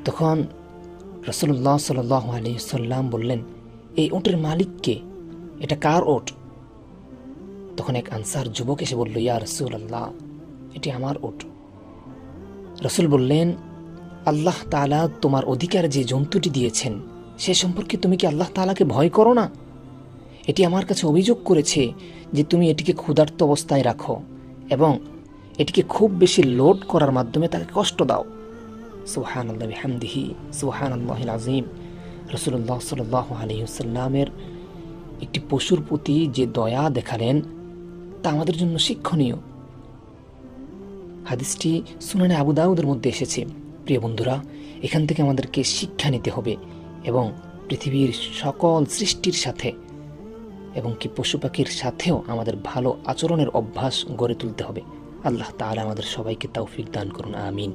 তখন রাসূলুল্লাহ সাল্লাল্লাহু আলাইহি ওয়াসাল্লাম বললেন, এই উটের মালিককে? এটা কার উট? তখন এক আনসার যুবক এসে বলল, ইয়া রাসূলুল্লাহ, এটি আমার উট। রাসূল বললেন, আল্লাহ তাআলা তোমার অধিকার যে জন্তুটি দিয়েছেন সে সম্পর্কে তুমি কি আল্লাহ তাআলাকে ভয় করো না? এটি আমার কাছে অভিযোগ করেছে যে তুমি এটিকে ক্ষুধার্ত অবস্থায় রাখো এবং এটিকে খুব বেশি লোড করার মাধ্যমে তাকে কষ্ট দাও। সুবহানাল্লাহি বিহামদিহি, সুবহানাল্লাহিল আযীম। রাসূলুল্লাহ সাল্লাল্লাহু আলাইহি ওয়াসাল্লামের একটি পশুর প্রতি যে দয়া দেখালেন তা আমাদের জন্য শিক্ষণীয়। হাদিসটি সুনানে আবু দাউদের মধ্যে এসেছে। প্রিয় বন্ধুরা, এখান থেকে আমাদেরকে শিক্ষা নিতে হবে এবং পৃথিবীর সকল সৃষ্টির সাথে এবং কি পশু পাখির সাথেও আমাদের ভালো আচরণের অভ্যাস গড়ে তুলতে হবে। আল্লাহ তাআলা আমাদের সবাইকে তৌফিক দান করুন, আমিন।